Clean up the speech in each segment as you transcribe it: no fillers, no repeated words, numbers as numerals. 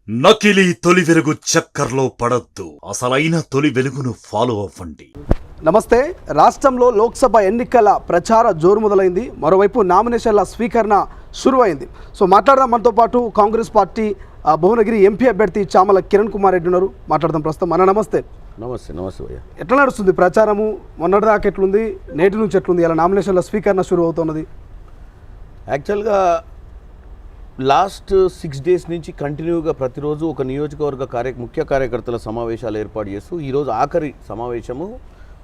నకిలీ తొలి వెలుగు చక్కర్లో పడొద్దు, అసలైన తొలి వెలుగును ఫాలో అవ్వండి. నమస్తే. రాష్ట్రంలో లోక్సభ ఎన్నికల ప్రచార జోరు మొదలైంది. మరోవైపు నామినేషన్ల స్వీకరణ షురువైంది. సో మాట్లాడదాం. మనతో పాటు కాంగ్రెస్ పార్టీ భువనగిరి ఎంపీ అభ్యర్థి చామల కిరణ్ కుమార్ రెడ్డి ఉన్నారు. మాట్లాడదాం ప్రస్తుతం. అన్న నమస్తే. నమస్తే. నమస్తే భయ్య. ఎట్లా నడుస్తుంది ప్రచారము? మొన్నటిదాకా ఎట్లుంది, నేటి నుంచి ఎట్లుంది? ఇలా నామినేషన్ల స్వీకరణ షురు అవుతున్నది. యాక్చువల్గా లాస్ట్ 6 days నుంచి కంటిన్యూగా ప్రతిరోజు ఒక నియోజకవర్గ ముఖ్య కార్యకర్తల సమావేశాలు ఏర్పాటు చేస్తూ ఈరోజు ఆఖరి సమావేశము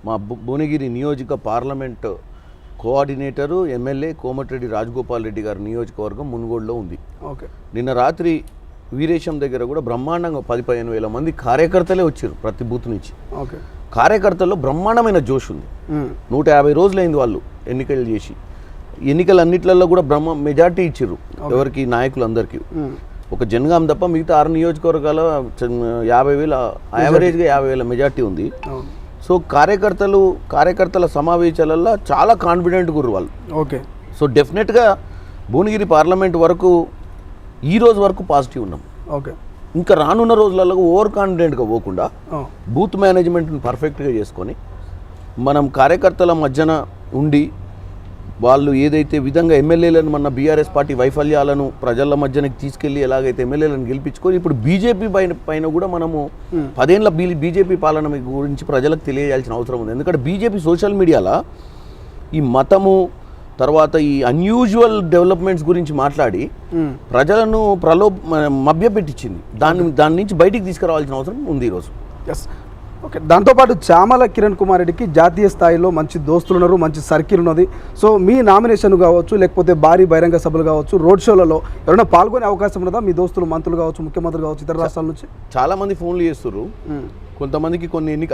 మా భువనగిరి నియోజక parliament coordinator MLA Komatireddy Rajagopal Reddy గారి నియోజకవర్గం మునుగోడులో ఉంది. ఓకే. నిన్న రాత్రి వీరేశం దగ్గర కూడా బ్రహ్మాండంగా 10-15 వేల మంది కార్యకర్తలే వచ్చారు ప్రతి బూత్ నుంచి. ఓకే. కార్యకర్తల్లో బ్రహ్మాండమైన జోష్ ఉంది. 150 రోజులైంది వాళ్ళు ఎన్నికలు చేసి. ఎన్నికలన్నిట్లలో కూడా మెజార్టీ ఇచ్చారు ఎవరికి, నాయకులందరికీ. ఒక జనగాం తప్ప మిగతా 6 నియోజకవర్గాల 50,000 యావరేజ్గా 50,000 మెజార్టీ ఉంది. సో కార్యకర్తల సమావేశాలలో చాలా కాన్ఫిడెంట్ గురు వాళ్ళు. ఓకే. సో డెఫినెట్గా భువనగిరి పార్లమెంట్ వరకు ఈ రోజు వరకు పాజిటివ్ ఉన్నాం. ఓకే. ఇంకా రానున్న రోజులలో ఓవర్ కాన్ఫిడెంట్గా పోకుండా బూత్ మేనేజ్మెంట్ని పర్ఫెక్ట్గా చేసుకొని మనం కార్యకర్తల మధ్యన ఉండి వాళ్ళు ఏదైతే విధంగా ఎమ్మెల్యేలను మన బీఆర్ఎస్ పార్టీ వైఫల్యాలను ప్రజల మధ్యనకి తీసుకెళ్ళి ఎలాగైతే ఎమ్మెల్యేలను గెలిపించుకొని ఇప్పుడు బీజేపీ పైన కూడా మనము 10 ఏళ్ల బీజేపీ పాలన గురించి ప్రజలకు తెలియజేయాల్సిన అవసరం ఉంది. ఎందుకంటే బీజేపీ సోషల్ మీడియాలో ఈ మతము తర్వాత ఈ అన్యూజువల్ డెవలప్మెంట్స్ గురించి మాట్లాడి ప్రజలను మభ్యపెట్టించింది. దాని నుంచి బయటికి తీసుకురావాల్సిన అవసరం ఉంది ఈరోజు. ఎస్. ఓకే. దాంతోపాటు చామల కిరణ్ కుమార్ రెడ్డికి జాతీయ స్థాయిలో మంచి దోస్తులు ఉన్నారు, మంచి సర్కిల్ ఉన్నది. సో మీ నామినేషన్ కావచ్చు, లేకపోతే భారీ బహిరంగ సభలు కావచ్చు, రోడ్ షోలలో ఎవరైనా పాల్గొనే అవకాశం ఉన్నదా? మీ దోస్తులు మంత్రులు కావచ్చు, ముఖ్యమంత్రులు కావచ్చు, ఇతర రాష్ట్రాల నుంచి చాలా మంది ఫోన్లు చేస్తారు. కొంతమందికి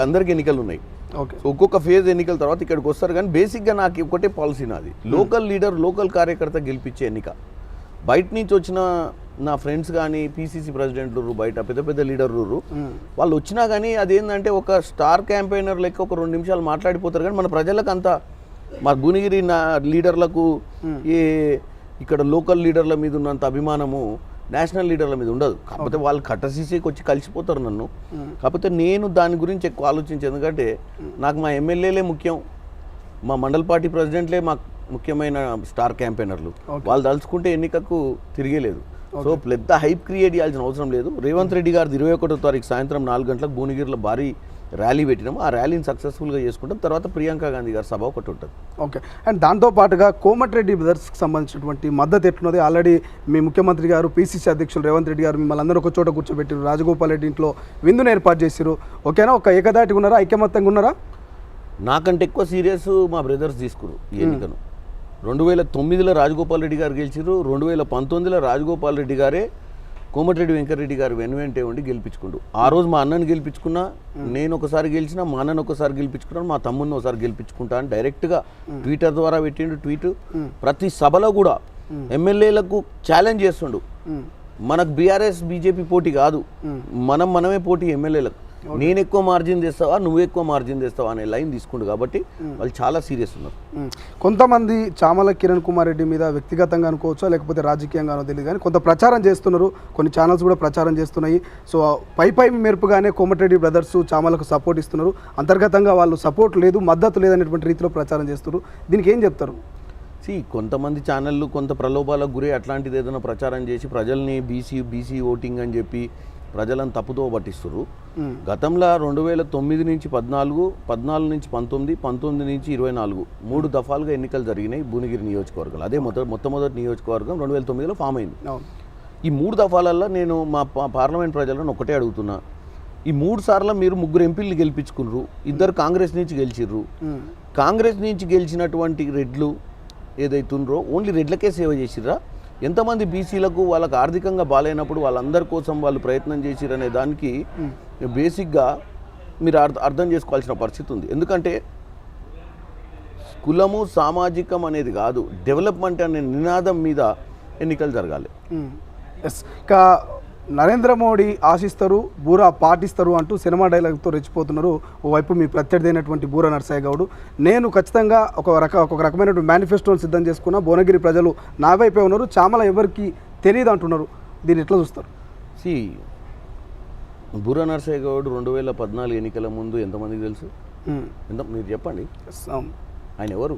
అందరికి ఎన్నికలు ఉన్నాయి. ఓకే. ఒక్కొక్క ఫేజ్ ఎన్నికల తర్వాత ఇక్కడికి వస్తారు. కానీ బేసిక్గా నాకు ఒకటే పాలసీ నాది, లోకల్ లీడర్ లోకల్ కార్యకర్త గెలిపించే ఎన్నిక. బయట నుంచి వచ్చిన నా ఫ్రెండ్స్ కానీ పీసీసీ ప్రెసిడెంట్లు బయట పెద్ద లీడర్లు వాళ్ళు వచ్చినా కానీ అదేంటంటే ఒక స్టార్ క్యాంపెయినర్ లెక్క ఒక 2 నిమిషాలు మాట్లాడిపోతారు. కానీ మన ప్రజలకు అంతా మా భువనగిరి లీడర్లకు ఇక్కడ లోకల్ లీడర్ల మీద ఉన్నంత అభిమానము నేషనల్ లీడర్ల మీద ఉండదు. కాకపోతే వాళ్ళు కట్టసీసీకి వచ్చి కలిసిపోతారు నన్ను. కాకపోతే నేను దాని గురించి ఎక్కువ ఆలోచించాను. ఎందుకంటే నాకు మా ఎమ్మెల్యేలే ముఖ్యం, మా మండల్ పార్టీ ప్రెసిడెంట్లే మాకు ముఖ్యమైన స్టార్ క్యాంపెయినర్లు. వాళ్ళు తలుచుకుంటే ఎన్నికకు తిరిగేలేదు. సో పెద్ద హైప్ క్రియేట్ చేయాల్సిన అవసరం లేదు. రేవంత్ రెడ్డి గారు 21వ తారీఖు సాయంత్రం 4 గంటలకు భువనగిరిలో భారీ ర్యాలీ పెట్టినాము. ఆ ర్యాలీని సక్సెస్ఫుల్గా చేసుకుంటాం. తర్వాత ప్రియాంక గాంధీ గారి సభ ఒకటి ఉంటుంది. ఓకే. అండ్ దాంతోపాటుగా కోమటిరెడ్డి బ్రదర్స్కి సంబంధించినటువంటి మద్దతు ఎట్లున్నది? ఆల్రెడీ మీ ముఖ్యమంత్రి గారు, పీసీసీ అధ్యక్షులు రేవంత్ రెడ్డి గారు మిమ్మల్ని అందరూ ఒక చోట కూర్చోబెట్టారు, రాజగోపాల్ రెడ్డి ఇంట్లో విందును ఏర్పాటు చేశారు. ఓకేనా? ఒక ఏకదాటిగా ఉన్నారా, ఐకమత్యంగా ఉన్నారా? నాకంటే ఎక్కువ సీరియస్ మా బ్రదర్స్ తీసుకున్నారు ఈ ఎన్నికను. 2009లో రాజగోపాల్ రెడ్డి గారు గెలిచారు. 2019లో రాజగోపాల్ రెడ్డి గారే కోమటిరెడ్డి వెంకటరెడ్డి గారు వెనువెంటే ఉండి గెలిపించుకుంటూ. ఆ రోజు మా అన్నని గెలిపించుకున్నా, నేను ఒకసారి గెలిచినా, మా అన్నను ఒకసారి గెలిపించుకున్నాను, మా తమ్ముడిని ఒకసారి గెలిపించుకుంటా అని డైరెక్ట్గా ట్విట్టర్ ద్వారా పెట్టిండు ట్వీట్. ప్రతి సభలో కూడా ఎమ్మెల్యేలకు ఛాలెంజ్ చేస్తుండు. మనకు బీఆర్ఎస్ బీజేపీ పోటీ కాదు, మనమే పోటీ ఎమ్మెల్యేలకు. నేను ఎక్కువ మార్జిన్ తెస్తావా, నువ్వు ఎక్కువ మార్జిన్ తెస్తావా అనే లైన్ తీసుకుండు. కాబట్టి వాళ్ళు చాలా సీరియస్ ఉన్నారు. కొంతమంది చామల కిరణ్ కుమార్ రెడ్డి మీద వ్యక్తిగతంగా అనుకోవచ్చో లేకపోతే రాజకీయంగానో తెలియదు కానీ కొంత ప్రచారం చేస్తున్నారు. కొన్ని ఛానల్స్ కూడా ప్రచారం చేస్తున్నాయి. సో పై మెరుపుగానే కోమటిరెడ్డి బ్రదర్స్ చామలకు సపోర్ట్ ఇస్తున్నారు. అంతర్గతంగా వాళ్ళు సపోర్ట్ లేదు, మద్దతు లేదనేటువంటి రీతిలో ప్రచారం చేస్తున్నారు. దీనికి ఏం చెప్తారు? కొంతమంది ఛానళ్ళు కొంత ప్రలోభాలకు గురి అట్లాంటిది ఏదైనా ప్రచారం చేసి ప్రజల్ని బీసీ ఓటింగ్ అని చెప్పి ప్రజలను తప్పుతో పట్టిస్తారు. గతంలో 2009 నుంచి 14, 14 నుంచి 19, 19 నుంచి 24 3 దఫాలుగా ఎన్నికలు జరిగినాయి భువనగిరి నియోజకవర్గంలో. అదే మొట్టమొదటి నియోజకవర్గం 2009లో ఫామ్ అయింది. ఈ 3 దఫాలలో నేను మా పార్లమెంట్ ప్రజలను ఒకటే అడుగుతున్నా, ఈ 3 సార్లు మీరు 3 ఎంపీలు గెలిపించుకున్నారు, 2 కాంగ్రెస్ నుంచి గెలిచిర్రు. కాంగ్రెస్ నుంచి గెలిచినటువంటి రెడ్లు ఏదైతుండ్రో ఓన్లీ రెడ్లకే సేవ చేసిర్రా? ఎంతమంది బీసీలకు వాళ్ళకు ఆర్థికంగా బాగాలేనప్పుడు వాళ్ళందరి కోసం వాళ్ళు ప్రయత్నం చేసిరనే దానికి బేసిక్గా మీరు అర్థం చేసుకోవాల్సిన పరిస్థితి ఉంది. ఎందుకంటే కులము సామాజికం అనేది కాదు, డెవలప్మెంట్ అనే నినాదం మీద ఎన్నికలు జరగాలి. ఎస్. ఇంకా నరేంద్ర మోడీ ఆశిస్తారు, బూరా పాటిస్తారు అంటూ సినిమా డైలాగ్తో రెచ్చిపోతున్నారు. ఓవైపు మీ ప్రత్యర్థి అయినటువంటి బూరా నర్సయ్య గౌడ్, నేను ఖచ్చితంగా ఒక రకమైనటువంటి మేనిఫెస్టోని సిద్ధం చేసుకున్న భువనగిరి ప్రజలు నా వైపే ఉన్నారు, చామల ఎవరికి తెలియదు అంటున్నారు. దీన్ని ఎట్లా చూస్తారు? బుర్ర నరసయ్య గౌడ్ 2014 ఎన్నికల ముందు ఎంతమందికి తెలుసు? ఎంత మీరు చెప్పండి. ఆయన ఎవరు?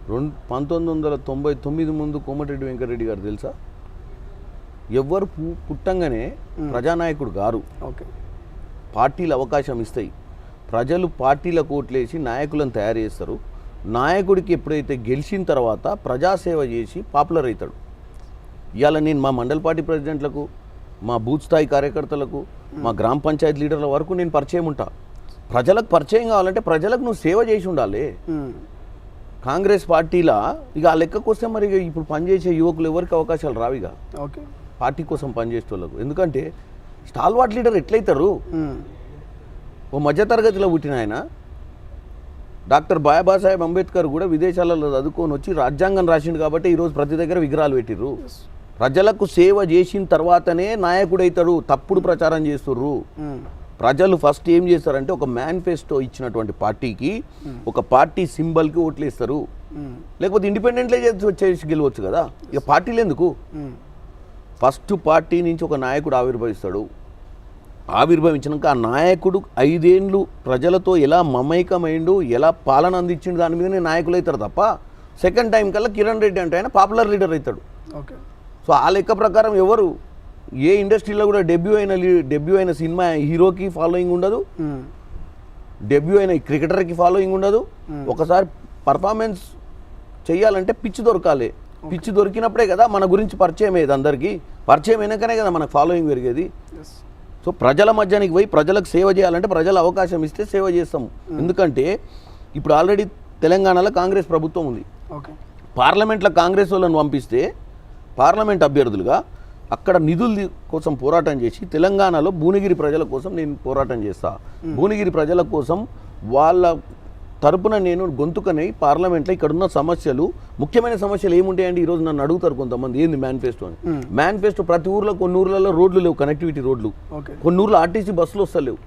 1999 ముందు కోమటిరెడ్డి వెంకటరెడ్డి గారు తెలుసా? ఎవ్వరు పుట్టంగానే ప్రజానాయకుడు గారు. ఓకే, పార్టీలు అవకాశం ఇస్తాయి, ప్రజలు పార్టీల కోట్లేసి నాయకులను తయారు చేస్తారు. నాయకుడికి ఎప్పుడైతే గెలిచిన తర్వాత ప్రజాసేవ చేసి పాపులర్ అవుతాడు. ఇవాళ నేను మా మండల పార్టీ ప్రెసిడెంట్లకు, మా బూత్ స్థాయి కార్యకర్తలకు, మా గ్రామ పంచాయతీ లీడర్ల వరకు నేను పరిచయం ఉంటా. ప్రజలకు పరిచయం కావాలంటే ప్రజలకు నువ్వు సేవ చేసి ఉండాలి. కాంగ్రెస్ పార్టీలా ఇక ఆ లెక్కకు వస్తే మరి ఇప్పుడు పనిచేసే యువకులు ఎవరికి అవకాశాలు రావు ఇక ఓకే, పార్టీ కోసం పనిచేసే వాళ్ళకు. ఎందుకంటే స్టాల్వార్ట్ లీడర్ ఎట్లయితారు? ఓ మధ్యతరగతిలో పుట్టిన ఆయన డాక్టర్ బాబాసాహెబ్ అంబేద్కర్ కూడా విదేశాలలో చదువుకొని వచ్చి రాజ్యాంగం రాసిండు కాబట్టి ఈరోజు ప్రతి దగ్గర విగ్రహాలు పెట్టిర్రు. ప్రజలకు సేవ చేసిన తర్వాతనే నాయకుడైతారు. తప్పుడు ప్రచారం చేస్తుర్రు. ప్రజలు ఫస్ట్ ఏం చేస్తారంటే ఒక మేనిఫెస్టో ఇచ్చినటువంటి పార్టీకి, ఒక పార్టీ సింబల్కి ఓట్లు వేస్తారు. లేకపోతే ఇండిపెండెంట్లే చేసి గెలవచ్చు కదా. ఇక పార్టీలు ఎందుకు? ఫస్ట్ పార్టీ నుంచి ఒక నాయకుడు ఆవిర్భవిస్తాడు. ఆవిర్భవించినాక ఆ నాయకుడు 5 ఏళ్ళు ప్రజలతో ఎలా మమైకమైండు, ఎలా పాలన అందించిండు దాని మీదనే నాయకులు అవుతారు తప్ప సెకండ్ టైం కల్లా కిరణ్ రెడ్డి అంటే ఆయన పాపులర్ లీడర్ అవుతాడు. ఓకే, సో ఆ లెక్క ప్రకారం ఎవరు ఏ ఇండస్ట్రీలో కూడా డెబ్యూ అయిన సినిమా హీరోకి ఫాలోయింగ్ ఉండదు, డెబ్యూ అయిన క్రికెటర్కి ఫాలోయింగ్ ఉండదు. ఒకసారి పర్ఫార్మెన్స్ చెయ్యాలంటే పిచ్ దొరకాలి. పిచ్ దొరికినప్పుడే కదా మన గురించి పరిచయం అయ్యేది. అందరికీ పరిచయం అయినాకనే కదా మనకు ఫాలోయింగ్ పెరిగేది. సో ప్రజల మధ్యానికి పోయి ప్రజలకు సేవ చేయాలంటే ప్రజల అవకాశం ఇస్తే సేవ చేస్తాం. ఎందుకంటే ఇప్పుడు ఆల్రెడీ తెలంగాణలో కాంగ్రెస్ ప్రభుత్వం ఉంది. పార్లమెంట్లో కాంగ్రెస్ వాళ్ళని పంపిస్తే పార్లమెంట్ అభ్యర్థులుగా అక్కడ నిధుల కోసం పోరాటం చేసి తెలంగాణలో భువనగిరి ప్రజల కోసం నేను పోరాటం చేస్తా. భువనగిరి ప్రజల కోసం వాళ్ళ తరపున నేను గొంతుకని పార్లమెంట్లో ఇక్కడున్న సమస్యలు, ముఖ్యమైన సమస్యలు ఏముంటాయండి ఈరోజు నన్ను అడుగుతారు కొంతమంది, ఏంది మేనిఫెస్టో అని. మేనిఫెస్టో ప్రతి ఊర్లో, కొన్ని ఊర్లలో రోడ్లు లేవు, కనెక్టివిటీ రోడ్లు, కొన్ని ఊర్లో ఆర్టీసీ బస్సులు వస్తలేవు,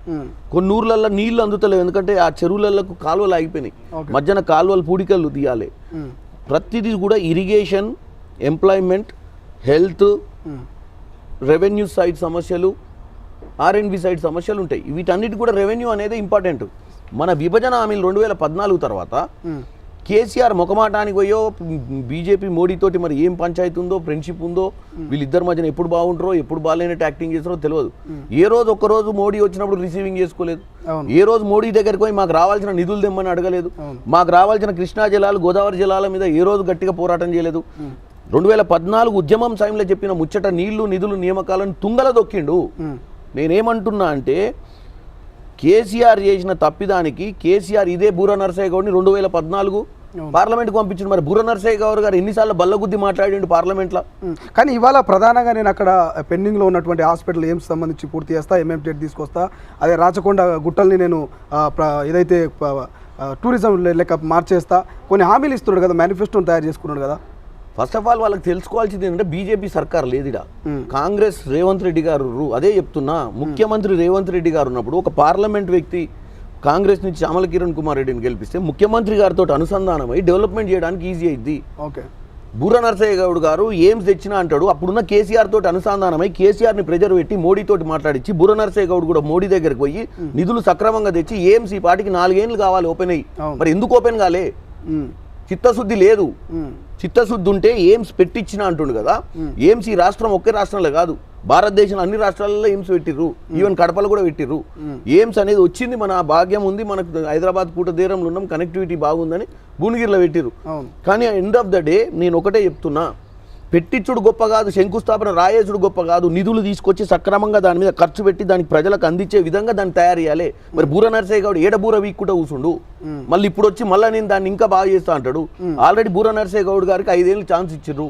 కొన్ని ఊర్లలో నీళ్లు అందుతలేవు. ఎందుకంటే ఆ చెరువులకు కాలువలు ఆగిపోయినాయి. మధ్యన కాలువలు పూడికలు తీయాలి. ప్రతిదీ కూడా irrigation, employment, health, revenue side సమస్యలు, R&B సైడ్ సమస్యలు ఉంటాయి. వీటన్నిటి కూడా రెవెన్యూ అనేది ఇంపార్టెంట్. మన విభజన హామీలు 2014 తర్వాత కేసీఆర్ ముఖమాటానికి పోయో బీజేపీ మోడీతోటి మరి ఏం పంచాయతీ ఉందో, ఫ్రెండ్షిప్ ఉందో, వీళ్ళిద్దరి మధ్యన ఎప్పుడు బాగుంటారో ఎప్పుడు బాగాలేనట్టు యాక్టింగ్ చేస్తారో తెలియదు. ఏ రోజు ఒక్కరోజు మోడీ వచ్చినప్పుడు రిసీవింగ్ చేసుకోలేదు. ఏ రోజు మోడీ దగ్గరికి పోయి మాకు రావాల్సిన నిధులు తెమ్మని అడగలేదు. మాకు రావాల్సిన కృష్ణా జలాలు, గోదావరి జలాల మీద ఏ రోజు గట్టిగా పోరాటం చేయలేదు. 2014 ఉద్యమం సమయంలో చెప్పిన ముచ్చట నీళ్లు, నిధులు, నియామకాలను తుంగల దొక్కిండు. నేనేమంటున్నా అంటే కేసీఆర్ చేసిన తప్పిదానికి కేసీఆర్ ఇదే బూర నరసయ్య గౌడ్ని 2014 పార్లమెంట్కి పంపించిండు. మరి బూర నరసయ్య గౌడ్ గారు ఎన్నిసార్లు బల్లగుద్ది మాట్లాడిండు పార్లమెంట్లో. కానీ ఇవాళ ప్రధానంగా నేను అక్కడ పెండింగ్లో ఉన్నటువంటి హాస్పిటల్ ఎయిమ్స్ సంబంధించి పూర్తి చేస్తా, ఎంఎంటెడ్ తీసుకొస్తా, అదే రాచకొండ గుట్టల్ని నేను ఏదైతే టూరిజం లెక్క మార్చేస్తా, కొన్ని హామీలు ఇస్తున్నాడు కదా, మేనిఫెస్టోని తయారు చేసుకున్నాడు కదా. ఫస్ట్ ఆఫ్ ఆల్ వాళ్ళకి తెలుసుకోవాల్సింది ఏంటంటే బీజేపీ సర్కార్ లేదిడా, కాంగ్రెస్ రేవంత్ రెడ్డి గారు. అదే చెప్తున్నా, ముఖ్యమంత్రి రేవంత్ రెడ్డి గారు ఉన్నప్పుడు ఒక పార్లమెంట్ వ్యక్తి కాంగ్రెస్ నుంచి చామల కిరణ్ కుమార్ రెడ్డిని గెలిపిస్తే ముఖ్యమంత్రి గారితో అనుసంధానమై డెవలప్మెంట్ చేయడానికి ఈజీ అయింది. ఓకే, బూర నరసయ్య గౌడ్ గారు ఏమ్స్ తెచ్చినా అంటాడు. అప్పుడున్న కేసీఆర్ తోటి అనుసంధానమై కేసీఆర్ని ప్రెజర్ పెట్టి మోడీతోటి మాట్లాడించి బూర నరసయ్య గౌడ్ కూడా మోడీ దగ్గరికి పోయి నిధులు సక్రమంగా తెచ్చి ఏమ్స్ ఈ పాటికి 4 ఏళ్ళు కావాలి ఓపెన్ అయ్యి. మరి ఎందుకు ఓపెన్ కాలే? చిత్తశుద్ధి లేదు. చిత్తశుద్ధి ఉంటే ఎయిమ్స్ పెట్టించిన అంటుండు కదా. ఎయిమ్స్ ఈ రాష్ట్రం ఒకే రాష్ట్రంలో కాదు, భారతదేశంలో అన్ని రాష్ట్రాలలో ఎయిమ్స్ పెట్టిర్రు, ఈవెన్ కడపలు కూడా పెట్టిర్రు. ఎయిమ్స్ అనేది వచ్చింది, మన భాగ్యం ఉంది, మనకు హైదరాబాద్ పూట దూరంలో ఉన్నాం, కనెక్టివిటీ బాగుందని భువనగిరిలో పెట్టిర్రు. కానీ ఎండ్ ఆఫ్ ద డే నేను ఒకటే చెప్తున్నా, పెట్టించుడు గొప్ప కాదు, శంకుస్థాపన రాయేసుడు గొప్ప కాదు. నిధులు తీసుకొచ్చి సక్రమంగా దాని మీద ఖర్చు పెట్టి దానికి ప్రజలకు అందించే విధంగా దాన్ని తయారు చేయాలి. మరి బూర నరసయ్య గౌడ్ ఏడ బూర వీక్కుంటూ కూర్చుండు, మళ్ళీ ఇప్పుడు వచ్చి మళ్ళీ నేను దాన్ని ఇంకా బాగా చేస్తా అంటాడు. ఆల్రెడీ బూర నరసయ్య గౌడ్ గారికి 5 ఏళ్ళు ఛాన్స్ ఇచ్చిర్రు.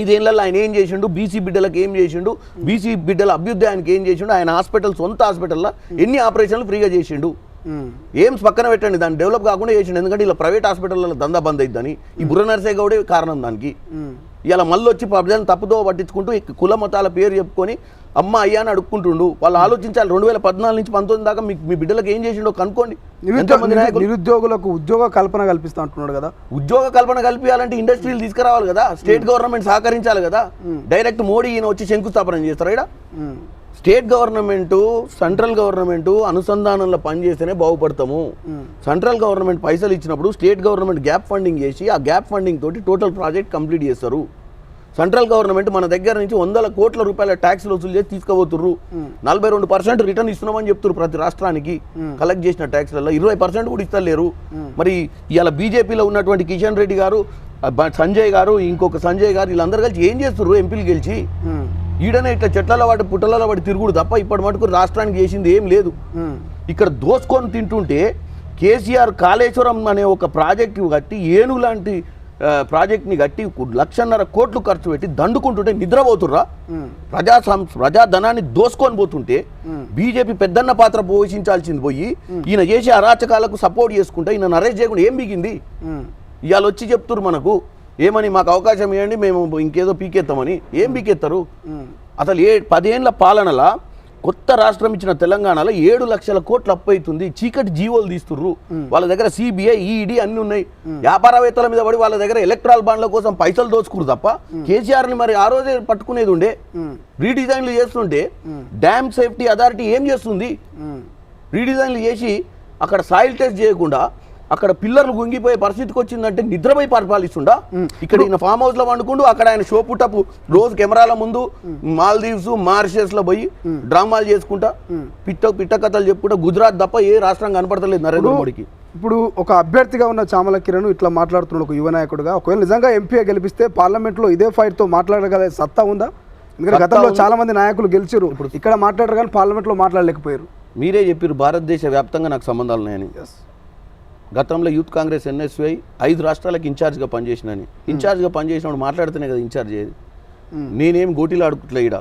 5 ఏళ్లలో ఆయన ఏం చేసిండు, బీసీ బిడ్డలకు ఏం చేసిండు, బీసీ బిడ్డల అభ్యుదయానికి ఏం చేసిండు, ఆయన హాస్పిటల్, సొంత హాస్పిటల్లో ఎన్ని ఆపరేషన్లు ఫ్రీగా చేసిండు. ఎయిమ్స్ పక్కన పెట్టండి, దాన్ని డెవలప్ కాకుండా చేసిండు. ఎందుకంటే ఇలా ప్రైవేట్ హాస్పిటల్లో దందా బంద్ అయిద్దని ఈ బుర్ర నరసయ్య గౌడే కారణం దానికి. ఇలా మళ్ళీ వచ్చి ప్రజలను తప్పుదో పట్టించుకుంటూ కుల మతాల పేరు చెప్పుకొని అమ్మ అయ్యా అని అడుక్కుంటుండు. వాళ్ళు ఆలోచించాలి 2014 నుంచి 19 దాకా మీ బిడ్డలకు ఏం చేసిండో కనుక్కోండి. ఎంతమంది నాయకులు నిరుద్యోగులకు ఉద్యోగ కల్పన కల్పిస్తా అంటున్నాడు కదా. ఉద్యోగ కల్పన కల్పించాలంటే ఇండస్ట్రీలు తీసుకురావాలి కదా, స్టేట్ గవర్నమెంట్ సహకరించాలి కదా. డైరెక్ట్ మోడీ ఈయన వచ్చి శంకుస్థాపన చేస్తారు. ఇక్కడ స్టేట్ గవర్నమెంట్ సెంట్రల్ గవర్నమెంట్ అనుసంధానంలో పనిచేస్తేనే బాగుపడతాము. సెంట్రల్ గవర్నమెంట్ పైసలు ఇచ్చినప్పుడు స్టేట్ గవర్నమెంట్ గ్యాప్ ఫండింగ్ చేసి ఆ గ్యాప్ ఫండింగ్ తోటి టోటల్ ప్రాజెక్ట్ కంప్లీట్ చేస్తారు. సెంట్రల్ గవర్నమెంట్ మన దగ్గర నుంచి 100 కోట్ల రూపాయల ట్యాక్స్లు వసూలు చేసి తీసుకుపోతుర్రు. 42% రిటర్న్ ఇస్తున్నామని చెప్తున్నారు ప్రతి రాష్ట్రానికి. కలెక్ట్ చేసిన ట్యాక్స్లలో 20% కూడా ఇస్తలేరు. మరి ఇవాళ బీజేపీలో ఉన్నటువంటి కిషన్ రెడ్డి గారు, సంజయ్ గారు, ఇంకొక సంజయ్ గారు వీళ్ళందరూ కలిసి ఏం చేస్తున్నారు? ఎంపీలు గెలిచి ఈడనే ఇట్లా చెట్లలో వాటి పుట్టలలో వాటి తిరుగుడు తప్ప ఇప్పటి మటుకు రాష్ట్రానికి చేసింది ఏం లేదు. ఇక్కడ దోసుకొని తింటుంటే కేసీఆర్ కాళేశ్వరం అనే ఒక ప్రాజెక్టు కట్టి, ఏను లాంటి ప్రాజెక్ట్ని కట్టి 1,50,000 కోట్లు ఖర్చు పెట్టి దండుకుంటుంటే నిద్రపోతుర్రా? ప్రజాధనాన్ని దోసుకొని పోతుంటే బీజేపీ పెద్దన్న పాత్ర పోషించాల్సింది పోయి ఈయన చేసే అరాచకాలకు సపోర్ట్ చేసుకుంటే ఈయన అరెస్ట్ చేయకుండా ఏం బిగింది? ఇవాళ వచ్చి చెప్తున్నారు మనకు ఏమని, మాకు అవకాశం ఇవ్వండి మేము ఇంకేదో పీకెత్తామని. ఏం పీకెత్తారు? అసలు 10 ఏళ్ల పాలనలా కొత్త రాష్ట్రం ఇచ్చిన తెలంగాణలో 7 లక్షల కోట్లు అప్పు అవుతుంది. చీకటి జీవోలు తీస్తుర్రు. వాళ్ళ దగ్గర సిబిఐ, ఈడీ అన్ని ఉన్నాయి. వ్యాపారవేత్తల మీద పడి వాళ్ళ దగ్గర ఎలక్ట్రాల్ బాండ్ల కోసం పైసలు దోచుకురు తప్ప కేసీఆర్ని మరి ఆ రోజే పట్టుకునేది ఉండే. రీడిజైన్లు చేస్తుంటే డ్యామ్ సేఫ్టీ అథారిటీ ఏం చేస్తుంది? రీడిజైన్లు చేసి అక్కడ సాయిల్ టెస్ట్ చేయకుండా అక్కడ పిల్లర్లు గుంగిపోయే పరిస్థితికి వచ్చిందంటే నిద్రపోయి పరిపాలిస్తుండా? ఇక్కడ ఈయన ఫామ్ హౌస్ లో వండుకుంటూ అక్కడ ఆయన షో పుట్టపు రోజు కెమెరాల ముందు మాల్దీవ్స్, మారిషస్ లో పోయి డ్రామాలు చేసుకుంటా పిట్ట కథలు చెప్పుకుంటా గుజరాత్ తప్ప ఏ రాష్ట్రం కనపడతలేదు నరేంద్ర మోడీకి. ఇప్పుడు ఒక అభ్యర్థిగా ఉన్న చామల కిరణ్ ఇట్లా మాట్లాడుతున్నాడు ఒక యువ నాయకుడుగా. ఒకవేళ నిజంగా ఎంపీగా గెలిపిస్తే పార్లమెంట్లో ఇదే ఫైట్ తో మాట్లాడగల సత్తా ఉందా? ఎందుకంటే గతంలో చాలా మంది నాయకులు గెలిచారు, ఇక్కడ మాట్లాడరు కానీ పార్లమెంట్లో మాట్లాడలేకపోయారు. మీరే చెప్పారు భారతదేశ వ్యాప్తంగా నాకు సంబంధాలు ఉన్నాయని. గతంలో యూత్ కాంగ్రెస్ ఎన్ఎస్వై 5 రాష్ట్రాలకు ఇన్ఛార్జ్గా పనిచేసినని. ఇన్ఛార్జ్గా పనిచేసినప్పుడు మాట్లాడితేనే కదా ఇన్ఛార్జ్ అయ్యేది. నేనేం గోటీలు ఆడుకుట్లే ఈడ.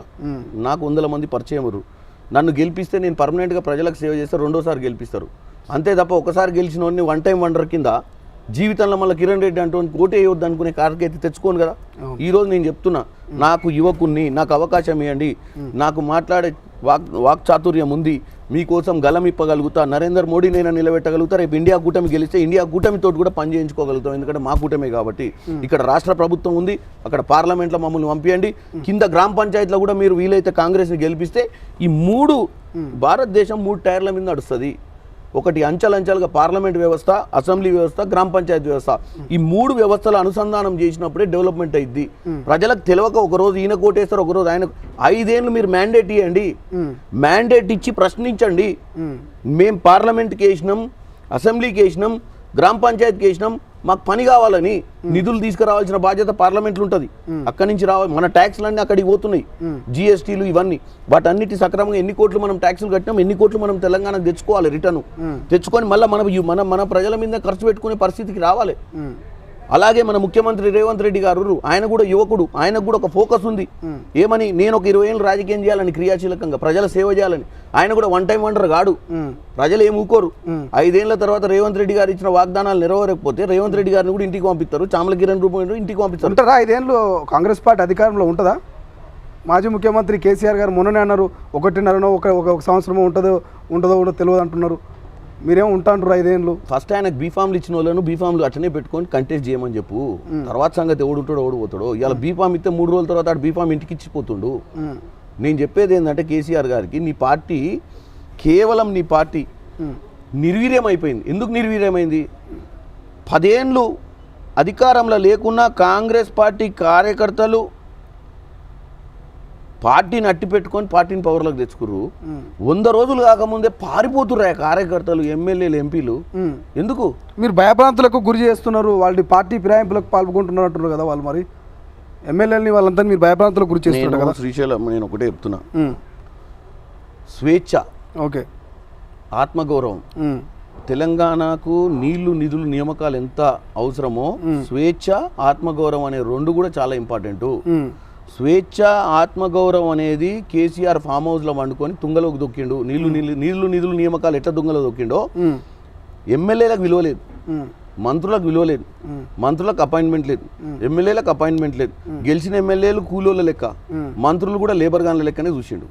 నాకు 100 మంది పరిచయం. నన్ను గెలిపిస్తే నేను పర్మనెంట్గా ప్రజలకు సేవ చేస్తే 2వ సారి గెలిపిస్తారు. అంతే తప్ప ఒకసారి గెలిచిన వాడిని వన్ టైం వండర్ కింద జీవితంలో మళ్ళీ కిరణ్ రెడ్డి అంటూ కోటి వేయొద్దు అనుకునే కార్యకైతే తెచ్చుకోను కదా. ఈరోజు నేను చెప్తున్నా, నాకు యువకుణ్ణి, నాకు అవకాశం ఇవ్వండి, నాకు మాట్లాడే వాక్చాతుర్యం ఉంది, మీకోసం గలం ఇప్పగలుగుతా, నరేంద్ర మోడీ నేను నిలబెట్టగలుగుతా, రేపు ఇండియా కూటమి గెలిస్తే ఇండియా కూటమితో కూడా పని చేయించుకోగలుగుతాం. ఎందుకంటే మా కూటమే కాబట్టి. ఇక్కడ రాష్ట్ర ప్రభుత్వం ఉంది, అక్కడ పార్లమెంట్లో మమ్మల్ని పంపించండి, కింద గ్రామ పంచాయతీలో కూడా మీరు వీలైతే కాంగ్రెస్ని గెలిపిస్తే ఈ 3 భారతదేశం 3 టైర్ల మీద నడుస్తుంది. ఒకటి అంచెలంచెలుగా పార్లమెంట్ వ్యవస్థ, అసెంబ్లీ వ్యవస్థ, గ్రామ పంచాయతీ వ్యవస్థ. ఈ 3 వ్యవస్థల అనుసంధానం చేసినప్పుడే డెవలప్మెంట్ అయింది. ప్రజలకు తెలియక ఒకరోజు ఈయన కోటేస్తారు, ఒకరోజు ఆయన. 5 ఏళ్ళు మీరు మ్యాండేట్ ఇవ్వండి, మ్యాండేట్ ఇచ్చి ప్రశ్నించండి. మేము పార్లమెంట్కి వేసినాం, అసెంబ్లీకి వేసినాం, గ్రామ పంచాయతీకి వేసినాం, మాకు పని కావాలని నిధులు తీసుకురావాల్సిన బాధ్యత పార్లమెంట్లో ఉంటుంది. అక్కడి నుంచి రావాలి. మన ట్యాక్స్లన్నీ అక్కడికి పోతున్నాయి, జిఎస్టీలు ఇవన్నీ. వాటన్నిటి సక్రమంగా ఎన్ని కోట్లు మనం ట్యాక్సులు కట్టినాం, ఎన్ని కోట్లు మనం తెలంగాణకు తెచ్చుకోవాలి, రిటర్న్ తెచ్చుకొని మళ్ళీ మన ప్రజల మీద ఖర్చు పెట్టుకునే పరిస్థితికి రావాలి. అలాగే మన ముఖ్యమంత్రి రేవంత్ రెడ్డి గారు, ఆయన కూడా యువకుడు, ఆయనకు కూడా ఒక ఫోకస్ ఉంది. ఏమని, నేను ఒక 20 ఏళ్ళు రాజకీయం చేయాలని, క్రియాశీలకంగా ప్రజల సేవ చేయాలని. ఆయన కూడా వన్ టైం వండర్ కాడు. ప్రజలు ఏం ఊకోరు. 5 ఏళ్ల తర్వాత రేవంత్ రెడ్డి గారు ఇచ్చిన వాగ్దానాలు నెరవేరకపోతే రేవంత్ రెడ్డి గారిని కూడా ఇంటికి పంపిస్తారు, చామల కిరణ్ రూపంలో ఇంటికి పంపిస్తారు. ఉంటారా 5 ఏళ్ళు కాంగ్రెస్ పార్టీ అధికారంలో ఉంటుందా? మాజీ ముఖ్యమంత్రి కేసీఆర్ గారు మొన్ననే అన్నారు 1.5 ఒక సంవత్సరమో ఉంటుందో కూడా తెలియదు అంటున్నారు. మీరేమో ఉంటాంటారు 5 ఏళ్ళు. ఫస్ట్ ఆయనకు బీఫామ్లు ఇచ్చిన వాళ్ళను బీఫామ్లు అట్లనే పెట్టుకొని కంటెస్ట్ చేయమని చెప్పు. తర్వాత సంగతి ఎవడుంటాడో ఓడిపోతాడో. ఇవాళ బీఫామ్ ఇస్తే 3 రోజుల తర్వాత బీఫామ్ ఇంటికి ఇచ్చిపోతుండు. నేను చెప్పేది ఏంటంటే కేసీఆర్ గారికి, నీ పార్టీ కేవలం నీ పార్టీ నిర్వీర్యమైపోయింది. ఎందుకు నిర్వీర్యమైంది? 10 ఏళ్ళు అధికారంలో లేకున్నా కాంగ్రెస్ పార్టీ కార్యకర్తలు పార్టీని అట్టి పెట్టుకొని పార్టీని పవర్లోకి తెచ్చుకుర్రు. 100 రోజులు కాకముందే పారిపోతుర్రు కార్యకర్తలు, ఎమ్మెల్యేలు, ఎంపీలు. ఎందుకు? మీరు భయభ్రాంతులకు గురి చేస్తున్నారు, వాళ్ళ పార్టీ ఫిరాయింపులకు పాల్గొంటున్నారు అంటున్నారు కదా వాళ్ళు. మరి ఎమ్మెల్యేలని వాళ్ళంతా మీరు భయభ్రాంతులకు గురి చేస్తున్నారు కదా. శ్రీశైలం నేను ఒకటే చెప్తున్నా, స్వేచ్ఛ, ఓకే, ఆత్మగౌరవం. తెలంగాణకు నీళ్లు, నిధులు, నియామకాలు ఎంత అవసరమో స్వేచ్ఛ, ఆత్మగౌరవం అనే 2 కూడా చాలా ఇంపార్టెంట్. స్వేచ్ఛ, ఆత్మగౌరవం అనేది కేసీఆర్ ఫామ్ హౌస్లో వండుకొని తుంగలోకి దొక్కిండు. నీళ్లు, నిధులు, నియామకాలు ఎట్లా తుంగలో దొక్కిండో ఎమ్మెల్యేలకు విలువలేదు. మంత్రులకు విలువ లేదు, మంత్రులకు అపాయింట్మెంట్ లేదు, ఎమ్మెల్యేలకు అపాయింట్మెంట్ లేదు, గెలిచిన ఎమ్మెల్యేలు కూలోళ్ళ లెక్క, మంత్రులు కూడా లేబర్ గాన్ల లెక్కనే చూసిండు.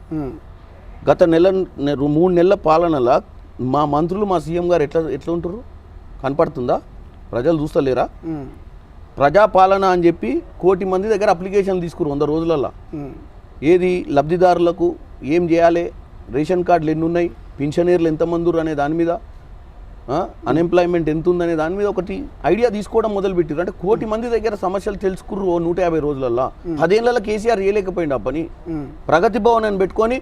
గత 3 నెలల పాలనలో మా మంత్రులు మా సీఎం గారు ఎట్లా ఉంటారు కనపడుతుందా? ప్రజలు చూస్తలేరా? ప్రజాపాలన అని చెప్పి 1 కోటి మంది దగ్గర అప్లికేషన్లు తీసుకురు 100 రోజులలో. ఏది లబ్ధిదారులకు ఏం చేయాలి, రేషన్ కార్డులు ఎన్ని ఉన్నాయి, పింఛనీర్లు ఎంతమంది అనే దాని మీద, అన్ఎంప్లాయ్మెంట్ ఎంత ఉందనే దాని మీద ఒకటి ఐడియా తీసుకోవడం మొదలుపెట్టారు. అంటే 1 కోటి మంది దగ్గర సమస్యలు తెలుసుకుర్రు 150 రోజులలో. 10 ఏళ్లలో కేసీఆర్ చేయలేకపోయింది ఆ పని. ప్రగతి భవన్ అని పెట్టుకొని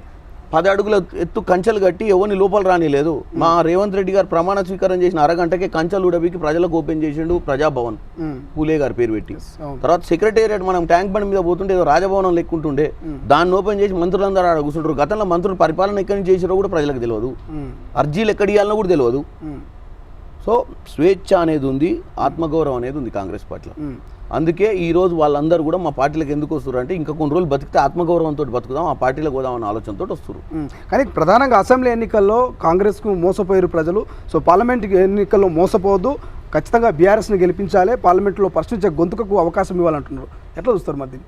10 అడుగుల ఎత్తు కంచెలు కట్టి ఎవరిని లోపల రానిలేదు. మా రేవంత్ రెడ్డి గారు ప్రమాణ స్వీకారం చేసిన అరగంటకే కంచెలు ఉడబికి ప్రజలకు ఓపెన్ చేసిండు ప్రజాభవన్, పూలే గారి పేరు పెట్టి. తర్వాత సెక్రటేరియట్ మనం ట్యాంక్ బండ్ మీద పోతుంటే ఏదో రాజభవనం లెక్కుంటుండే, దాన్ని ఓపెన్ చేసి మంత్రులందరూ ఆడ కూర్చుంటారు. గతంలో మంత్రులు పరిపాలన ఎక్కడి నుంచి చేసారో కూడా ప్రజలకు తెలియదు, అర్జీలు ఎక్కడి ఇవ్వాలనో కూడా తెలియదు. సో స్వేచ్ఛ అనేది ఉంది, ఆత్మగౌరవం అనేది ఉంది కాంగ్రెస్ పార్టీలో. అందుకే ఈరోజు వాళ్ళందరూ కూడా మా పార్టీలకు ఎందుకు వస్తారు అంటే ఇంకా కొన్ని రోజులు బతికితే ఆత్మగౌరవంతో బతుకుదాం, ఆ పార్టీలకు పోదామన్న ఆలోచనతో వస్తారు. కానీ ప్రధానంగా అసెంబ్లీ ఎన్నికల్లో కాంగ్రెస్కు మోసపోయారు ప్రజలు. సో పార్లమెంట్ ఎన్నికల్లో మోసపోవద్దు, ఖచ్చితంగా బీఆర్ఎస్ని గెలిపించాలి, పార్లమెంట్లో ప్రశ్నించే గొంతుకకు అవకాశం ఇవ్వాలంటున్నారు. ఎట్లా చూస్తారు మరి?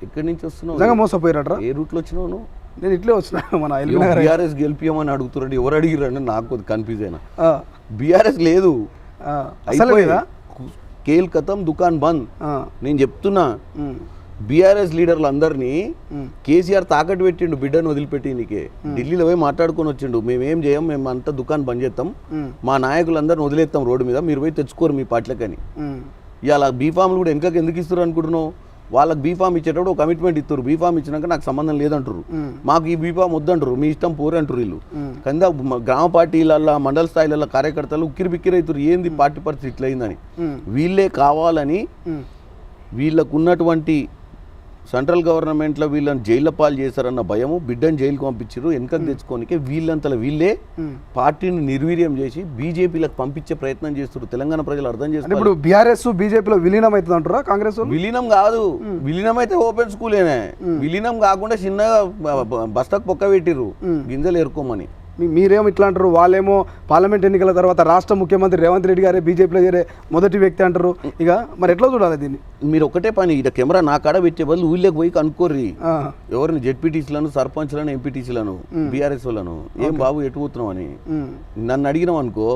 ఎక్కడి నుంచి వస్తున్నావు? నిజంగా మోసపోయారట. ఏ రూట్లో వచ్చినావు? నేను ఇట్లే వచ్చినా. మన బీఆర్ఎస్ గెలిపియమని అడుగుతున్నాడు, ఎవరు అడిగిరండి నాకు కొద్ది కన్ఫ్యూజ్ అయినా. బీఆర్ఎస్ లేదు, కేల్ కథం దుకాన్ బంద్. నేను చెప్తున్నా, బీఆర్ఎస్ లీడర్లు అందరినీ కేసీఆర్ తాకట్టు పెట్టిండు, బిడ్డను వదిలిపెట్టి నీకే. ఢిల్లీలో పోయి మాట్లాడుకొని వచ్చిండు, మేమేం చేయం, మేము అంతా దుకాన్ బంద్ చేస్తాం, మా నాయకులందరిని వదిలేస్తాం రోడ్డు మీద, మీరు పోయి తెచ్చుకోరు మీ పార్టీలకని. ఇవాళ బీఫామ్లు కూడా వెనకకి ఎందుకు ఇస్తారు అనుకుంటున్నావు? వాళ్ళకి బీఫామ్ ఇచ్చేటప్పుడు ఒక కమిట్మెంట్ ఇస్తారు, బీఫామ్ ఇచ్చినాక నాకు సంబంధం లేదంటారు, మాకు ఈ బీఫామ్ వద్దంటారు, మీ ఇష్టం పోరు అంటారు వీళ్ళు. కింద గ్రామ పార్టీలల్లో మండల స్థాయిలలో కార్యకర్తలు ఉక్కిరి బిక్కిరి అవుతారు, ఏంది పార్టీ పరిస్థితి ఇట్లయిందని. వీళ్ళే కావాలని వీళ్ళకు ఉన్నటువంటి సెంట్రల్ గవర్నమెంట్లో వీళ్ళని జైళ్ళ పాలు చేశారన్న భయము, బిడ్డను జైలుకు పంపించారు వెనకకు తెచ్చుకోనికే. వీళ్ళంతలో వీళ్ళే పార్టీని నిర్వీర్యం చేసి బీజేపీలకు పంపించే ప్రయత్నం చేస్తారు. తెలంగాణ ప్రజలు అర్థం చేస్తారు. ఇప్పుడు బీఆర్ఎస్ బీజేపీలో విలీనం అవుతుంది అంటారా కాంగ్రెస్? విలీనం కాదు, విలీనం అయితే ఓపెన్ స్కూలేనే. విలీనం కాకుండా చిన్నగా బస్తకు పొక్క పెట్టిర్రు గింజలు ఎరుకోమని. మీరేమో ఇట్లా అంటారు, వాళ్ళేమో పార్లమెంట్ ఎన్నికల తర్వాత రాష్ట్ర ముఖ్యమంత్రి రేవంత్ రెడ్డి గారే బీజేపీలో చేరే మొదటి వ్యక్తి అంటారు. ఇక మరి ఎట్లా చూడాలి దీన్ని? మీరు ఒకటే పని, ఇక కెమెరా నా కాడ పెట్టే బదులు ఊళ్ళకి పోయి కనుక్కోర్రి ఎవరిని, జెడ్పీటీసీలను, సర్పంచ్లను, ఎంపీటీసీలను, బీఆర్ఎస్ వాళ్ళను, ఏం బాబు ఎటు పోతున్నావు అని నన్ను అడిగినావు అనుకో,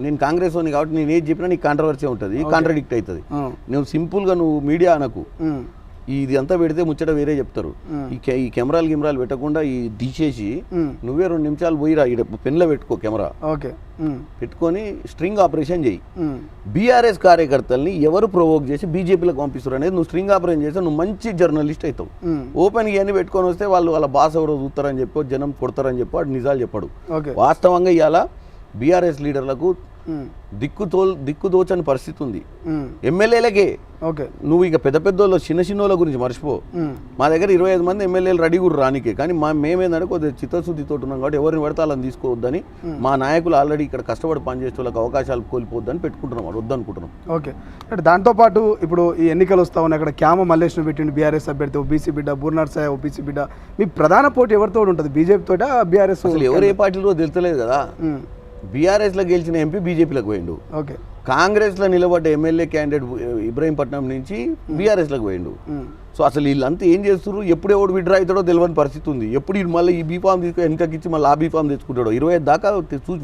నేను కాంగ్రెస్ వాడిని కాబట్టి నేను ఏది చెప్పినా నీకు కాంట్రవర్సీ ఉంటుంది, కాంట్రడిక్ట్ అవుతుంది. నువ్వు సింపుల్గా నువ్వు మీడియా అనకు, ఇది అంతా పెడితే ముచ్చట వేరే చెప్తారు. ఈ కెమెరాలు పెట్టకుండా ఈ తీసేసి నువ్వే 2 నిమిషాలు పోయిరా, పెన్లో పెట్టుకో కెమెరా, పెట్టుకొని స్ట్రింగ్ ఆపరేషన్ చేయి. బీఆర్ఎస్ కార్యకర్తల్ని ఎవరు ప్రొవోక్ చేసి బీజేపీలకు పంపిస్తారు అనేది నువ్వు స్ట్రింగ్ ఆపరేషన్ చేస్తే నువ్వు మంచి జర్నలిస్ట్ అవుతావు. ఓపెన్ ఇవన్నీ పెట్టుకొని వస్తే వాళ్ళ బాస్ ఎవరో చూస్తారని చెప్పి, జనం కొడతారని చెప్పి వాడు నిజాలు చెప్పాడు. వాస్తవంగా ఇవాళ బీఆర్ఎస్ లీడర్లకు దిక్కుదోచని పరిస్థితి ఉంది. ఎమ్మెల్యేలకే నువ్వు ఇక పెద్ద పెద్దోళ్ళ చిన్న గురించి మర్చిపో. మా దగ్గర 25 మంది ఎమ్మెల్యేలు రెడీ కూడా రానికే, కానీ మేమేందంటే కొద్దిగా చిత్తశుద్ధితో ఉన్నాం కాబట్టి ఎవరిని పడితే వాళ్ళని తీసుకోవద్దని, మా నాయకులు ఆల్రెడీ ఇక్కడ కష్టపడి పనిచేసే వాళ్ళకి అవకాశాలు కోల్పోవద్దని పెట్టుకుంటున్నాం, వాడు వద్దనుకుంటున్నాం. ఓకే, అంటే దాంతోపాటు ఇప్పుడు ఈ ఎన్నికలు వస్తా ఉన్నాయి, అక్కడ క్యామ మల్లేష్ను పెట్టిండు బీఆర్ఎస్ అభ్యర్థి, ఓబీసీ బిడ్డ, బూర్నార్ సాయి ఓబీసీ బిడ్డ. మీ ప్రధాన పోటీ ఎవరితో ఉంటుంది, బీజేపీ తోట బీఆర్ఎస్? అసలు ఎవరు ఏ పార్టీలో తెలుస్తలేదు కదా. బీఆర్ఎస్లో గెలిచిన ఎంపీ బీజేపీలకు పోయిండు, ఓకే. కాంగ్రెస్లో నిలబడ్డ ఎమ్మెల్యే క్యాండిడేట్ ఇబ్రహీంపట్నం నుంచి బీఆర్ఎస్లోకి పోయిండు. సో అసలు వీళ్ళంతా ఏం చేస్తున్నారు, ఎప్పుడు ఎవడు విడ్రా అవుతాడో తెలియని పరిస్థితి ఉంది. ఎప్పుడు మళ్ళీ ఈ బీఫామ్ తీసుకొని వెనకకిచ్చి మళ్ళీ ఆ బీఫామ్ తెచ్చుకుంటాడు. 25 దాకా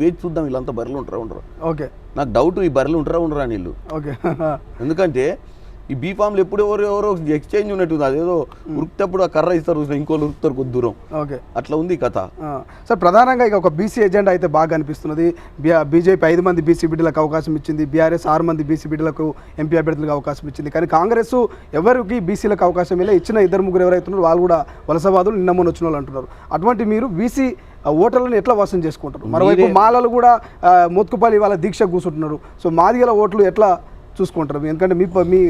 వేచి చూద్దాం వీళ్ళంతా బర్రెలు ఉండరా. ఓకే, నాకు డౌట్ ఈ బర్రెలు ఉండరా వీళ్ళు. ఓకే, ఎందుకంటే ఈ బీఫామ్లు ఎప్పుడు ఎవరో ఎక్స్చేంజ్ ఉన్నట్టుంది. అదేదో ఉరుకుతప్పుడు ఆ కర్ర ఇస్తారు, ఇంకోళ్ళు ఉరుకుతారు కొద్ది దూరం. ఓకే, అట్లా ఉంది కథ. సార్ ప్రధానంగా ఇక ఒక బీసీ ఎజెండా అయితే బాగా అనిపిస్తున్నది. బీజేపీ 5 మంది బీసీ బిడ్డలకు అవకాశం ఇచ్చింది, బీఆర్ఎస్ 6 మంది బీసీ బిడ్డలకు ఎంపీ అభ్యర్థులకు అవకాశం ఇచ్చింది. కానీ కాంగ్రెస్ ఎవరికి బీసీలకు అవకాశం ఇలా ఇచ్చిన 2-3 ఎవరైతున్నారు వాళ్ళు కూడా వలసవాదులు, నిన్న మొన్న వచ్చిన వాళ్ళు అంటున్నారు. అటువంటి మీరు బీసీ ఓటర్లను ఎట్లా వసం చేసుకుంటారు? మరోవైపు మాలలు కూడా మోత్కుపల్లి వాళ్ళ దీక్ష కూర్చుంటున్నారు. సో మాదిగల ఓట్లు ఎట్లా చూసుకుంటారు? ఎందుకంటే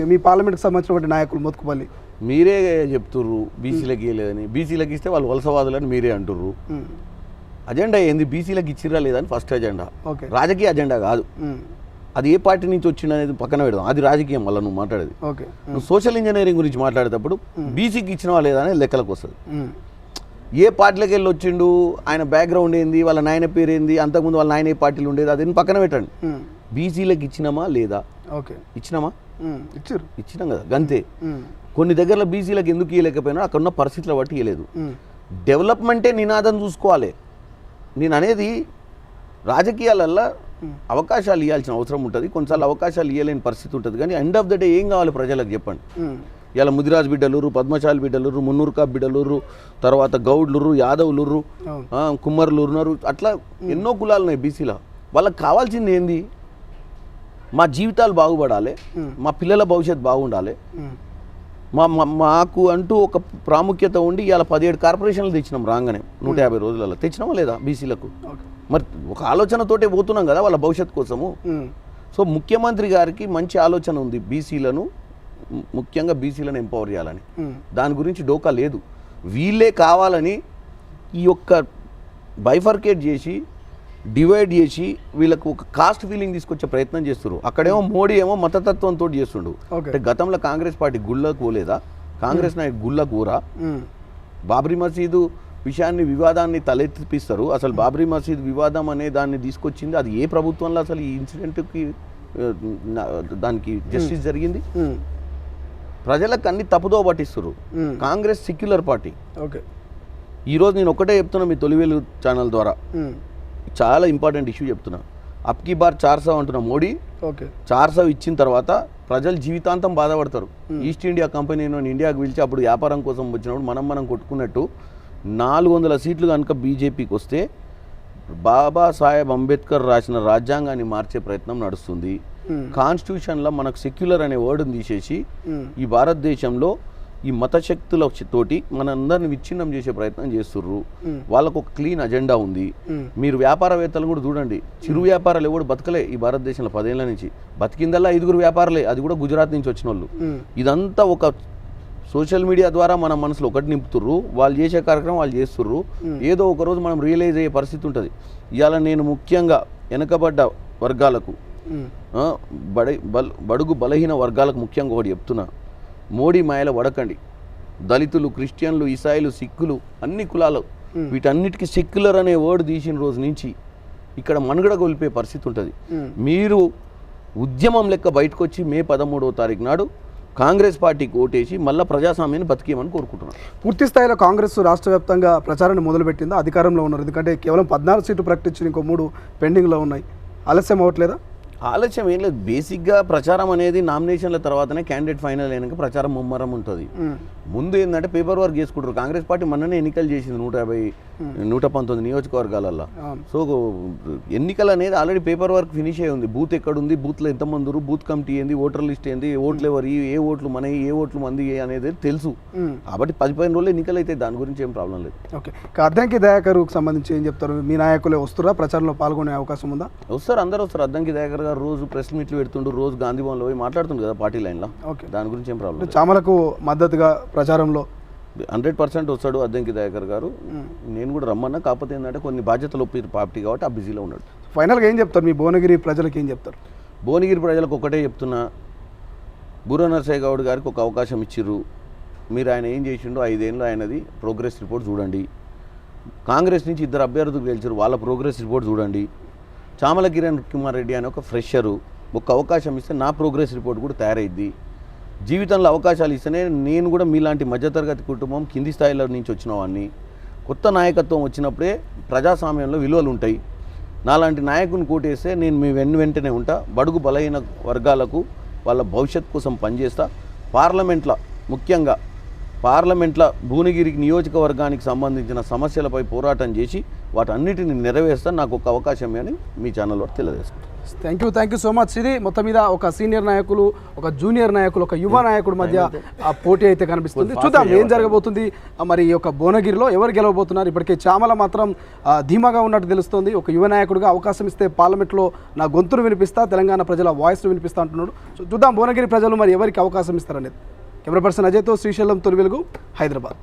మీ పార్లమెంట్కి సంబంధించినటువంటి నాయకులు మోత్కుపల్లి మీరే చెప్తుర్రు బీసీలకి ఇవ్వలేదని. బీసీలకి ఇస్తే వాళ్ళు వలసవాదులని మీరే అంటుర్రు. అజెండా ఏంది, బీసీలకు ఇచ్చిరా లేదని ఫస్ట్ అజెండా, రాజకీయ అజెండా కాదు. అది ఏ పార్టీ నుంచి వచ్చింది అనేది పక్కన పెడదాం, అది రాజకీయం వల్ల నువ్వు మాట్లాడేది. నువ్వు సోషల్ ఇంజనీరింగ్ గురించి మాట్లాడేటప్పుడు బీసీకి ఇచ్చినవా లేదా అనేది లెక్కలకు వస్తుంది. ఏ పార్టీలోకి వెళ్ళి వచ్చిండు, ఆయన బ్యాక్గ్రౌండ్ ఏంది, వాళ్ళ నాయన పేరు ఏంది, అంతకుముందు వాళ్ళ నాయన ఏ పార్టీలు ఉండేది, అది పక్కన పెట్టండి. బీసీలకు ఇచ్చినామా లేదా? ఓకే, ఇచ్చినామా? ఇచ్చారు. ఇచ్చినాం కదా, గంతే. కొన్ని దగ్గరలో బీసీలకు ఎందుకు ఇవ్వలేకపోయినా అక్కడ ఉన్న పరిస్థితుల బట్టి ఇవ్వలేదు. డెవలప్మెంటే నినాదం చూసుకోవాలి. నేను అనేది రాజకీయాలల్లో అవకాశాలు ఇవ్వాల్సిన అవసరం ఉంటుంది, కొన్నిసార్లు అవకాశాలు ఇవ్వలేని పరిస్థితి ఉంటుంది. కానీ ఎండ్ ఆఫ్ ద డే ఏం కావాలి ప్రజలకు చెప్పండి. ఇలా ముదిరాజ్ బిడ్డలురు, పద్మశాలి బిడ్డలురు, మున్నూరుకా బిడ్డలురు, తర్వాత గౌడ్లురు, యాదవులురు, కుమ్మరులు ఉన్నారు. అట్లా ఎన్నో కులాలు ఉన్నాయి బీసీలో. వాళ్ళకి కావాల్సింది ఏంది? మా జీవితాలు బాగుపడాలి, మా పిల్లల భవిష్యత్తు బాగుండాలి, మాకు అంటూ ఒక ప్రాముఖ్యత ఉండి ఇలా 17 కార్పొరేషన్లు తెచ్చినాం రాగానే 150 రోజులలో. తెచ్చినామా లేదా బీసీలకు? మరి ఒక ఆలోచనతోటే పోతున్నాం కదా వాళ్ళ భవిష్యత్తు కోసము. సో ముఖ్యమంత్రి గారికి మంచి ఆలోచన ఉంది, బీసీలను ముఖ్యంగా బీసీలను ఎంపవర్ చేయాలని. దాని గురించి డోకా లేదు. వీళ్ళే కావాలని ఈ యొక్క బైఫర్కేట్ చేసి డివైడ్ చేసి వీళ్ళకు ఒక కాస్ట్ ఫీలింగ్ తీసుకొచ్చే ప్రయత్నం చేస్తారు. అక్కడేమో మోడీ ఏమో మతతత్వంతో చేస్తుండు. అంటే గతంలో కాంగ్రెస్ పార్టీ గుళ్ళకు పోలేదా? కాంగ్రెస్ నాయకు గుళ్ళకు పోరా? బాబ్రీ మసీదు విషయాన్ని వివాదాన్ని తలెత్తిపిస్తారు. అసలు బాబ్రీ మసీద్ వివాదం అనే దాన్ని తీసుకొచ్చింది అది ఏ ప్రభుత్వంలో అసలు ఈ ఇన్సిడెంట్కి దానికి జస్టిస్ జరిగింది? ప్రజలకు అన్ని తప్పుదో పట్టిస్తారు. Congress secular party. ఓకే, ఈరోజు నేను ఒకటే చెప్తున్నా మీ తొలివేలు ఛానల్ ద్వారా, చాలా ఇంపార్టెంట్ ఇష్యూ చెప్తున్నా. అప్కి బార్ 400 అంటున్నా మోడీ. ఓకే, 400 ఇచ్చిన తర్వాత ప్రజలు జీవితాంతం బాధపడతారు. ఈస్ట్ ఇండియా కంపెనీని ఇండియాకి పిలిచి అప్పుడు వ్యాపారం కోసం వచ్చినప్పుడు మనం కొట్టుకున్నట్టు 400 సీట్లు కనుక బీజేపీకి వస్తే బాబాసాహెబ్ అంబేద్కర్ రాసిన రాజ్యాంగాన్ని మార్చే ప్రయత్నం నడుస్తుంది. కాన్స్టిట్యూషన్లో మనకు సెక్యులర్ అనే వర్డ్ని తీసేసి ఈ భారతదేశంలో ఈ మత శక్తుల తోటి మనందరిని విచ్ఛిన్నం చేసే ప్రయత్నం చేస్తుర్రు. వాళ్ళకు ఒక క్లీన్ అజెండా ఉంది. మీరు వ్యాపారవేత్తలు కూడా చూడండి, చిరు వ్యాపారాలు ఎవరు బతకలే ఈ భారతదేశంలో 10 ఏళ్ల నుంచి. బతికిందల్లా 5 వ్యాపారులే, అది కూడా గుజరాత్ నుంచి వచ్చిన వాళ్ళు. ఇదంతా ఒక సోషల్ మీడియా ద్వారా మన మనసులో ఒకటి నింపుతుర్రు. వాళ్ళు చేసే కార్యక్రమం వాళ్ళు చేస్తుర్రు. ఏదో ఒక రోజు మనం రియలైజ్ అయ్యే పరిస్థితి ఉంటుంది. ఇవాళ నేను ముఖ్యంగా వెనకబడ్డ వర్గాలకు, బడుగు బలహీన వర్గాలకు ముఖ్యంగా ఒకటి చెప్తున్నా, మోడీ మాయల వడకండి. దళితులు, క్రిస్టియన్లు, ఇసాయిలు, సిక్కులు, అన్ని కులాలు, వీటన్నిటికీ సెక్యులర్ అనే వర్డ్ తీసిన రోజు నుంచి ఇక్కడ మనుగడ కోల్పోయే పరిస్థితి ఉంటుంది. మీరు ఉద్యమం లెక్క బయటకు వచ్చి మే 13వ తారీఖు నాడు కాంగ్రెస్ పార్టీకి ఓటేసి మళ్ళీ ప్రజాస్వామ్యాన్ని బతికేయమని కోరుకుంటున్నాను. పూర్తి స్థాయిలో కాంగ్రెస్ రాష్ట్ర వ్యాప్తంగా ప్రచారాన్ని మొదలుపెట్టిందో, అధికారంలో ఉన్నారు. ఎందుకంటే కేవలం 14 సీట్లు ప్రకటించి ఇంకో 3 పెండింగ్లో ఉన్నాయి. ఆలస్యం అవ్వట్లేదా? ఆలస్యం ఏం లేదు. బేసిక్గా ప్రచారం అనేది నామినేషన్ల తర్వాతనే క్యాండిడేట్ ఫైనల్ అయినాక ప్రచారం ముమ్మరం ఉంటుంది. ముందు ఏంటంటే పేపర్ వర్క్ చేసుకుంటారు. కాంగ్రెస్ పార్టీ మొన్ననే ఎన్నికలు చేసింది 119 నియోజకవర్గాలలో. సో ఎన్నికలు అనేది ఆల్రెడీ పేపర్ వర్క్ ఫినిష్ అయ్యి ఉంది. బూత్ ఎక్కడుంది, బూత్లో ఎంతమంది, బూత్ కమిటీ ఏంది, ఓటర్ లిస్ట్ ఏంది, ఓట్లు ఎవరు, ఏ ఓట్లు మన, ఏ ఓట్లు మంది అనేది తెలుసు. కాబట్టి 15 రోజులు ఎన్నికలు అయితే దాని గురించి ఏం ప్రాబ్లం లేదు. ఓకే, అద్దంకి దయాకర్కు సంబంధించి ఏం చెప్తారు? మీ నాయకులే వస్తారా? ప్రచారంలో పాల్గొనే అవకాశం ఉందా? వస్తారు, అందరూ వస్తారు. అద్దంకి దయాకర్ గారు రోజు ప్రెస్ మీట్లు పెడుతుండ్రు, రోజు గాంధీ భవన్లో పోయి మాట్లాడుతుండ్రు కదా పార్టీ లైన్లో. ఓకే, దాని గురించి ఏం ప్రాబ్లం. చామలకు మద్దతుగా ప్రచారంలో 100% వస్తాడు అద్దంకి దయాకర్ గారు. నేను కూడా రమ్మన్నా, కాకపోతే ఏంటంటే కొన్ని బాధ్యతలు ఒప్పారు పార్టీ కాబట్టి ఆ బిజీలో ఉన్నాడు. ఫైనల్గా ఏం చెప్తారు? మీ భువనగిరి ప్రజలకు ఏం చెప్తారు? భువనగిరి ప్రజలకు ఒకటే చెప్తున్నా, బూర నరసయ్య గౌడ్ గారికి ఒక అవకాశం ఇచ్చిర్రు. మీరు ఆయన ఏం చేసిండో 5 ఏళ్ళు ఆయనది ప్రోగ్రెస్ రిపోర్ట్ చూడండి. కాంగ్రెస్ నుంచి 2 అభ్యర్థులు గెలిచారు, వాళ్ళ ప్రోగ్రెస్ రిపోర్ట్ చూడండి. చామల కిరణ్ కుమార్ రెడ్డి అనే ఒక ఫ్రెషరు, ఒక అవకాశం ఇస్తే నా ప్రోగ్రెస్ రిపోర్ట్ కూడా తయారైద్ది. జీవితంలో అవకాశాలు ఇస్తేనే నేను కూడా మీలాంటి మధ్యతరగతి కుటుంబం, కింది స్థాయిలో నుంచి వచ్చిన వాడిని. కొత్త నాయకత్వం వచ్చినప్పుడే ప్రజాస్వామ్యంలో విలువలు ఉంటాయి. నాలాంటి నాయకుని కోటేస్తే నేను మీ వెంటనే ఉంటా. బడుగు బలహీన వర్గాలకు వాళ్ళ భవిష్యత్తు కోసం పనిచేస్తా. ముఖ్యంగా పార్లమెంట్లో భువనగిరికి నియోజకవర్గానికి సంబంధించిన సమస్యలపై పోరాటం చేసి వాటన్నిటిని నెరవేర్స్తా. నాకు ఒక అవకాశం అని మీ ఛానల్ వారు తెలియజేసుకుంటాను. Thank you so much. ఇది మొత్తం మీద ఒక సీనియర్ నాయకులు, ఒక జూనియర్ నాయకులు, ఒక యువ నాయకుడి మధ్య ఆ పోటీ అయితే కనిపిస్తుంది. చూద్దాం ఏం జరగబోతుంది. మరి ఈ యొక్క భువనగిరిలో ఎవరు గెలవబోతున్నారు? ఇప్పటికే చామల మాత్రం ధీమాగా ఉన్నట్టు తెలుస్తుంది. ఒక యువ నాయకుడిగా అవకాశం ఇస్తే పార్లమెంట్లో నా గొంతును వినిపిస్తా, తెలంగాణ ప్రజల వాయిస్ను వినిపిస్తా అంటున్నాడు. చూద్దాం భువనగిరి ప్రజలు మరి ఎవరికి అవకాశం ఇస్తారనేది. కెమెరా పర్సన్ అజయ్తో శ్రీశైలం, తొలి వెలుగు, హైదరాబాద్.